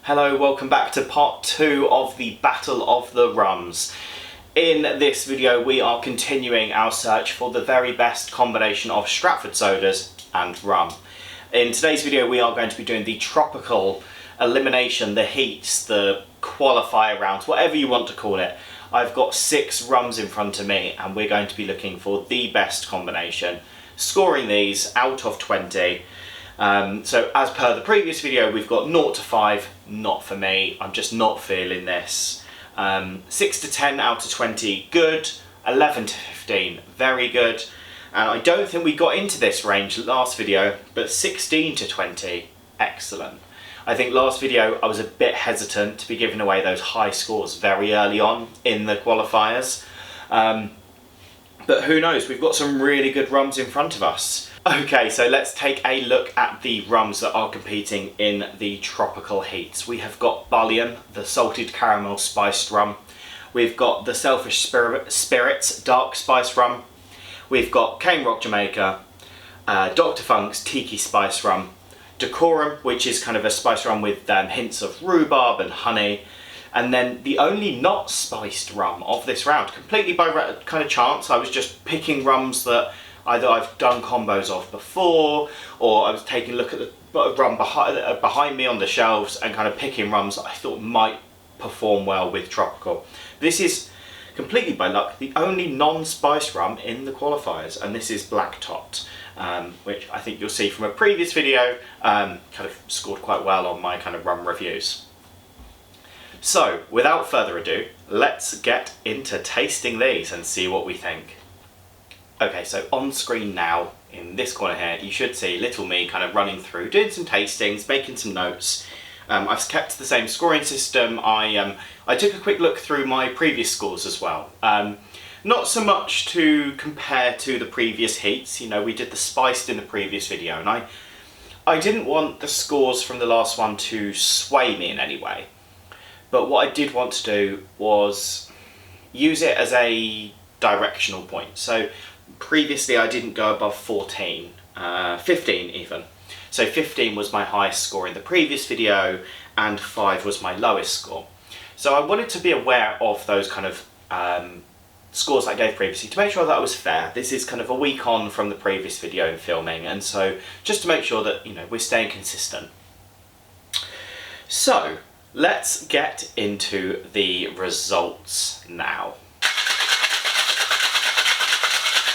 Hello, welcome back to part 2 of the Battle of the Rums. In this video we are continuing our search for the very best combination of Stratford Sodas and rum. In today's video we are going to be doing the tropical elimination, the heats, the qualifier rounds, whatever you want to call it. I've got 6 rums in front of me and we're going to be looking for the best combination, scoring these out of 20. So as per the previous video, we've got 0 to 5, not for me, I'm just not feeling this. 6 to 10 out of 20, good. 11 to 15, very good. And I don't think we got into this range last video, but 16 to 20, excellent. I think last video I was a bit hesitant to be giving away those high scores very early on in the qualifiers. But who knows, we've got some really good rums in front of us. Okay, so let's take a look at the rums that are competing in the tropical heats. We have got Bullion, the salted caramel spiced rum. We've got the Selfish Spirits dark spice rum. We've got Cane Rock Jamaica, Dr. Funk's tiki spice rum. Decorum, which is kind of a spice rum with hints of rhubarb and honey. And then the only not spiced rum of this round, completely by kind of chance. I was just picking rums that either I've done combos of before, or I was taking a look at the rum behind me on the shelves and kind of picking rums that I thought might perform well with tropical. This is completely by luck the only non-spiced rum in the qualifiers, and this is Black Tot, which I think you'll see from a previous video kind of scored quite well on my kind of rum reviews. So without further ado, let's get into tasting these and see what we think. Okay, so on screen now, in this corner here, you should see little me kind of running through, doing some tastings, making some notes. I've kept the same scoring system. I took a quick look through my previous scores as well. Not so much to compare to the previous heats, you know, we did the spiced in the previous video, and I didn't want the scores from the last one to sway me in any way. But what I did want to do was use it as a directional point. So previously I didn't go above 14, 15 even. So 15 was my highest score in the previous video and 5 was my lowest score. So I wanted to be aware of those kind of scores I gave previously to make sure that I was fair. This is kind of a week on from the previous video in filming, and so just to make sure that, you know, we're staying consistent. So let's get into the results now.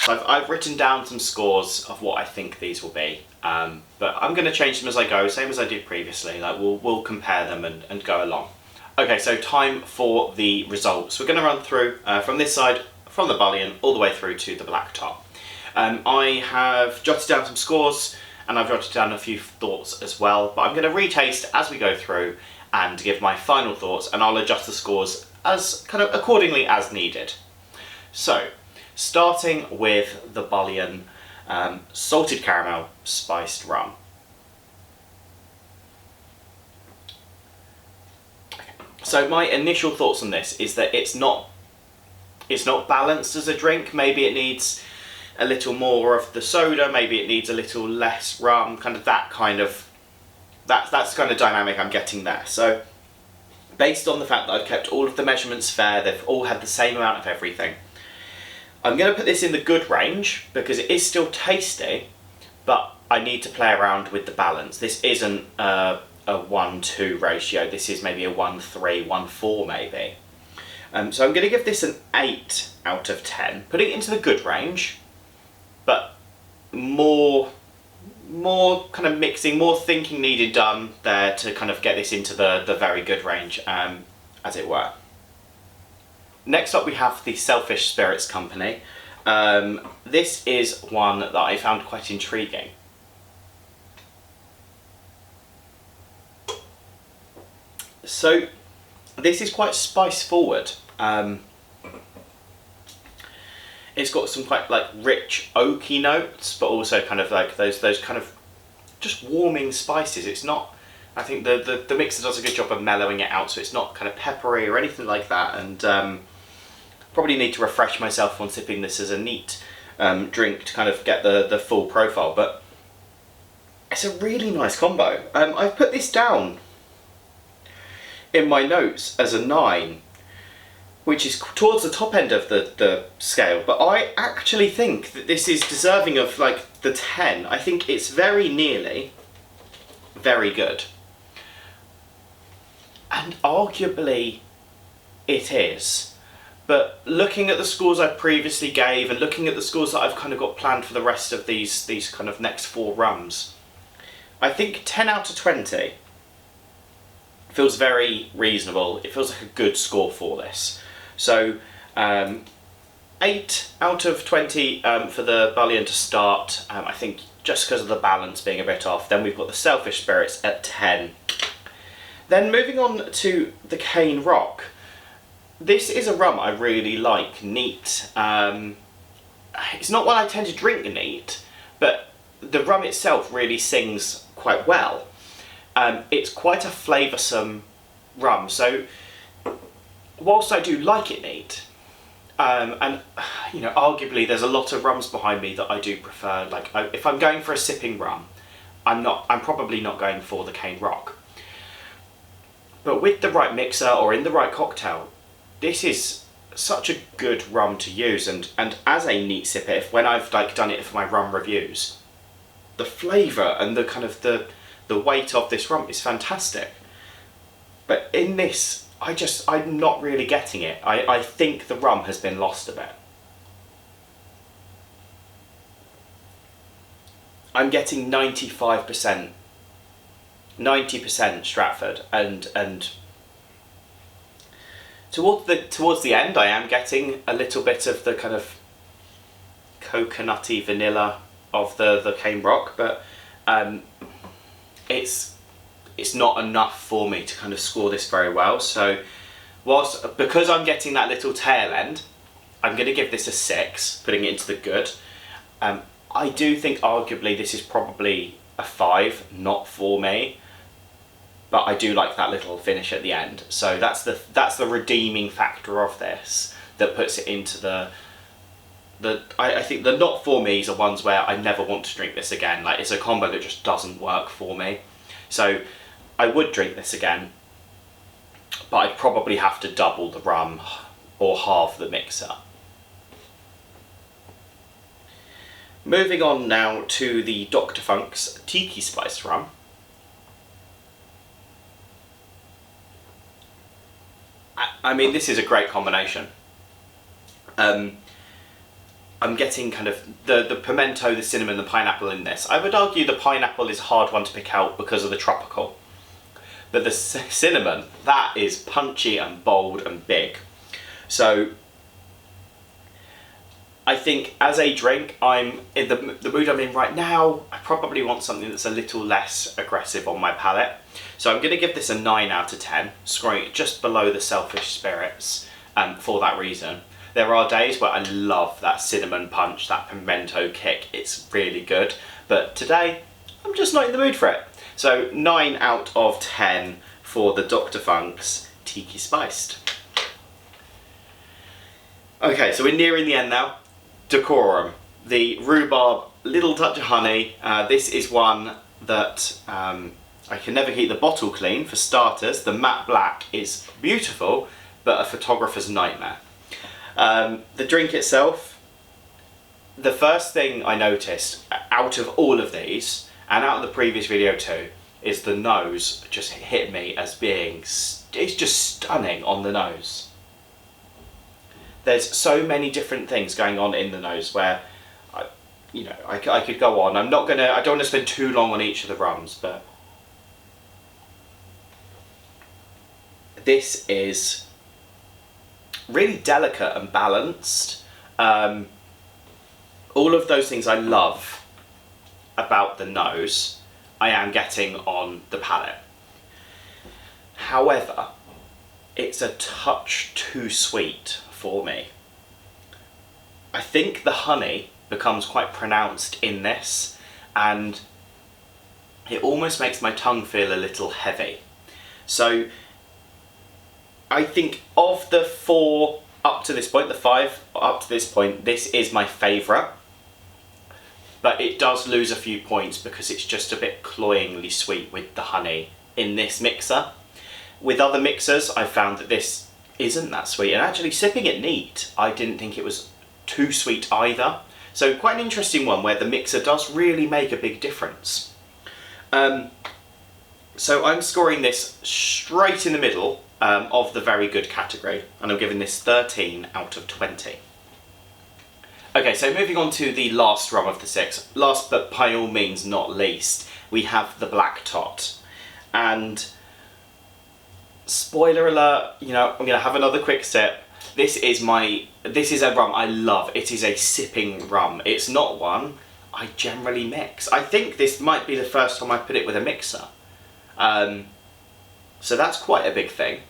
I've written down some scores of what I think these will be, but I'm going to change them as I go, same as I did previously. Like we'll compare them and go along. Okay, so time for the results. We're going to run through from this side, from the Bullion, all the way through to the Black Tot. I have jotted down some scores and I've jotted down a few thoughts as well, but I'm going to retaste as we go through and give my final thoughts, and I'll adjust the scores as kind of accordingly as needed. So, starting with the Bullion salted caramel spiced rum. So my initial thoughts on this is that it's not balanced as a drink. Maybe it needs a little more of the soda, maybe it needs a little less rum, kind of that kind of that's kind of dynamic I'm getting there. So based on the fact that I've kept all of the measurements fair, they've all had the same amount of everything, I'm going to put this in the good range because it is still tasty, but I need to play around with the balance. This isn't a 1-2 ratio, this is maybe a 1-3, 1-4 maybe. So I'm going to give this an 8 out of 10, putting it into the good range, but more kind of mixing, more thinking needed done there to kind of get this into the very good range, as it were. Next up we have the Selfish Spirits Company. This is one that I found quite intriguing. So this is quite spice forward. It's got some quite like rich oaky notes, but also kind of like those kind of just warming spices. It's not, I think the mixer does a good job of mellowing it out, so it's not kind of peppery or anything like that. And probably need to refresh myself on sipping this as a neat drink to kind of get the full profile. But It's a really nice combo. I've put this down in my notes as a 9, which is towards the top end of the scale, but I actually think that this is deserving of like the 10. I think it's very nearly very good. And arguably it is. But looking at the scores I previously gave and looking at the scores that I've kind of got planned for the rest of these kind of next 4 rums, I think 10 out of 20 feels very reasonable. It feels like a good score for this. So 8 out of 20 for the Bullion to start, I think just because of the balance being a bit off. Then we've got the Selfish Spirits at 10. Then moving on to the Cane Rock. This is a rum I really like, neat. It's not one I tend to drink neat, but the rum itself really sings quite well. It's quite a flavoursome rum, so whilst I do like it neat, and you know, arguably there's a lot of rums behind me that I do prefer. Like if I'm going for a sipping rum, I'm probably not going for the Cane Rock. But with the right mixer or in the right cocktail, this is such a good rum to use, and as a neat sipper, if when I've like done it for my rum reviews, the flavour and the kind of the weight of this rum is fantastic. But in this, I'm not really getting it. I think the rum has been lost a bit. I'm getting 95%, 90% Stratford, and towards the end I am getting a little bit of the kind of coconutty vanilla of the Cane Rock, but it's not enough for me to kind of score this very well. So because I'm getting that little tail end, I'm going to give this a 6, putting it into the good. I do think arguably this is probably a 5, not for me, but I do like that little finish at the end. So that's the redeeming factor of this that puts it into I think the not for me's are ones where I never want to drink this again. Like, it's a combo that just doesn't work for me. So I would drink this again, but I'd probably have to double the rum or halve the mixer. Moving on now to the Dr. Funk's Tiki Spice Rum. I mean, this is a great combination. I'm getting kind of the pimento, the cinnamon, the pineapple in this. I would argue the pineapple is a hard one to pick out because of the tropical. But the cinnamon, that is punchy and bold and big. So I think as a drink, I'm in the mood I'm in right now, I probably want something that's a little less aggressive on my palate. So I'm going to give this a 9 out of 10, scoring it just below the Selfish Spirits for that reason. There are days where I love that cinnamon punch, that pimento kick, it's really good. But today, I'm just not in the mood for it. So 9 out of 10 for the Dr. Funk's Tiki Spiced. Okay, so we're nearing the end now. Decorum, the rhubarb, little touch of honey. This is one that I can never keep the bottle clean, for starters. The matte black is beautiful, but a photographer's nightmare. The drink itself, the first thing I noticed out of all of these, and out of the previous video too, is the nose just hit me as being, it's just stunning on the nose. There's so many different things going on in the nose where, I could go on. I don't want to spend too long on each of the rums, but this is really delicate and balanced. All of those things I love about the nose, I am getting on the palate. However, it's a touch too sweet for me. I think the honey becomes quite pronounced in this, and it almost makes my tongue feel a little heavy. So I think of the 4 up to this point, the 5 up to this point, this is my favourite. But it does lose a few points because it's just a bit cloyingly sweet with the honey in this mixer. With other mixers, I found that this isn't that sweet, and actually sipping it neat, I didn't think it was too sweet either. So quite an interesting one where the mixer does really make a big difference. So I'm scoring this straight in the middle of the very good category, and I'm giving this 13 out of 20. Okay, so moving on to the last rum of the 6. Last but by all means not least, we have the Black Tot. And spoiler alert, you know, I'm going to have another quick sip. This is a rum I love. It is a sipping rum. It's not one I generally mix. I think this might be the first time I put it with a mixer. So that's quite a big thing.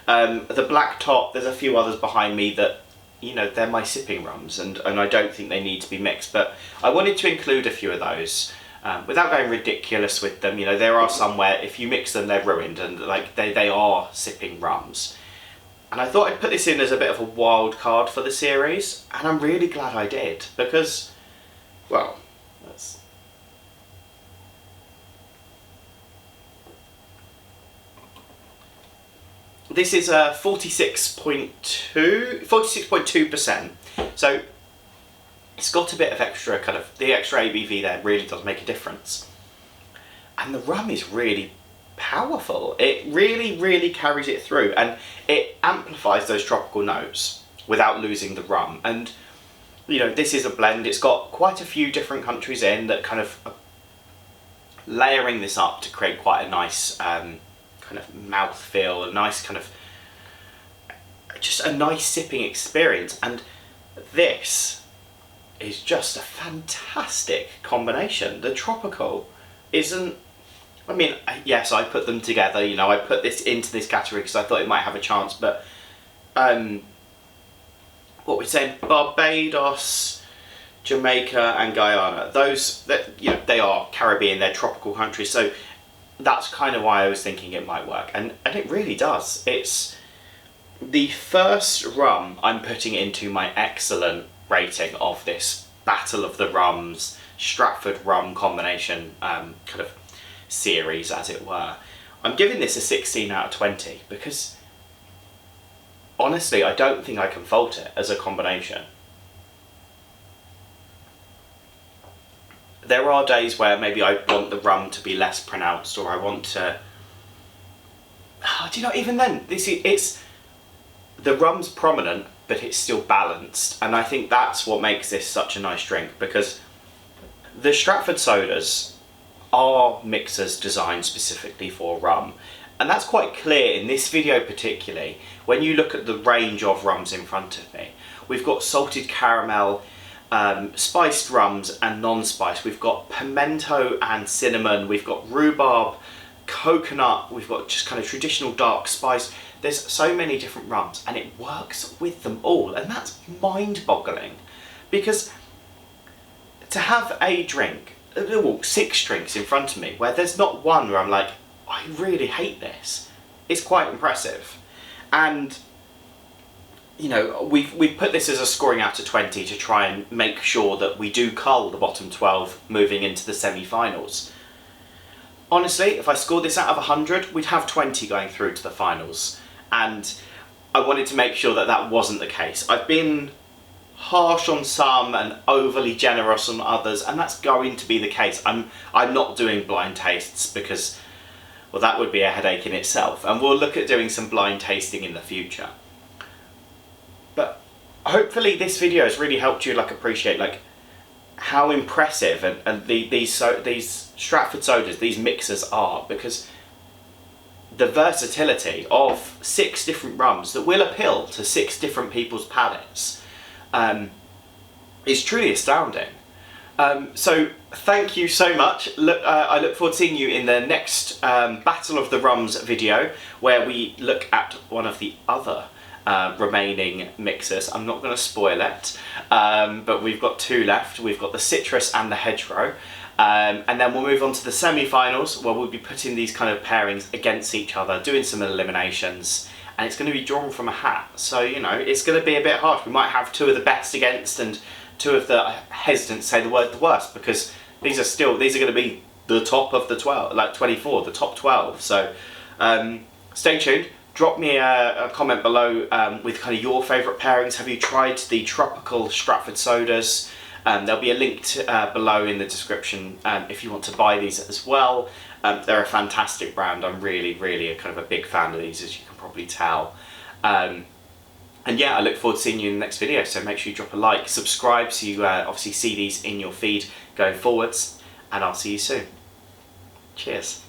The Black Tot, there's a few others behind me that, you know, they're my sipping rums, and I don't think they need to be mixed, but I wanted to include a few of those. Without going ridiculous with them, you know, there are some where if you mix them they're ruined, and like they are sipping rums. And I thought I'd put this in as a bit of a wild card for the series, and I'm really glad I did, because, well, this is a 46.2%, so it's got a bit of extra the extra ABV there really does make a difference. And the rum is really powerful. It really carries it through, and it amplifies those tropical notes without losing the rum. And you know, this is a blend. It's got quite a few different countries in that kind of layering this up to create quite a nice kind of mouthfeel, a nice kind of just a nice sipping experience. And this is just a fantastic combination. The tropical isn't, I mean, yes, I put them together, you know, I put this into this category because I thought it might have a chance, but what we're saying, Barbados, Jamaica and Guyana, those, that, you know, they are Caribbean, they're tropical countries, so that's kind of why I was thinking it might work, and it really does. It's the first rum I'm putting into my excellent rating of this Battle of the Rums, Stratford rum combination kind of series, as it were. I'm giving this a 16 out of 20 because honestly I don't think I can fault it as a combination. There are days where maybe I want the rum to be less pronounced, or I want to... do you know, even then, it's the rum's prominent, but it's still balanced, and I think that's what makes this such a nice drink, because the Stratford Sodas are mixers designed specifically for rum, and that's quite clear in this video particularly. When you look at the range of rums in front of me, we've got salted caramel, spiced rums and non-spiced. We've got pimento and cinnamon, we've got rhubarb, coconut, we've got just kind of traditional dark spice. There's so many different rums, and it works with them all, and that's mind-boggling, because to have a drink, well, 6 drinks in front of me where there's not one where I'm like, I really hate this, it's quite impressive. And you know, we've put this as a scoring out of 20 to try and make sure that we do cull the bottom 12 moving into the semi-finals. Honestly, if I scored this out of 100, we'd have 20 going through to the finals, and I wanted to make sure that that wasn't the case. I've been harsh on some and overly generous on others, and that's going to be the case. I'm not doing blind tastes because, well, that would be a headache in itself, and we'll look at doing some blind tasting in the future. But hopefully this video has really helped you appreciate how impressive and these Stratford Sodas, these mixers are, because the versatility of 6 different rums that will appeal to 6 different people's palates is truly astounding. So thank you so much. I look forward to seeing you in the next Battle of the Rums video, where we look at one of the other remaining mixers. I'm not going to spoil it, but we've got 2 left. We've got the citrus and the hedgerow, and then we'll move on to the semi-finals, where we'll be putting these kind of pairings against each other, doing some eliminations, and it's going to be drawn from a hat. So, you know, it's going to be a bit hard. We might have 2 of the best against and 2 of the, hesitant to say the word, the worst, because these are going to be the top of the 12, 24, the top 12. So Stay tuned. Drop me a comment below with kind of your favourite pairings. Have you tried the tropical Stratford Sodas? There'll be a link below in the description if you want to buy these as well. They're a fantastic brand. I'm really a kind of a big fan of these, as you can probably tell. And yeah, I look forward to seeing you in the next video, so make sure you drop a like, subscribe so you obviously see these in your feed going forwards, and I'll see you soon. Cheers.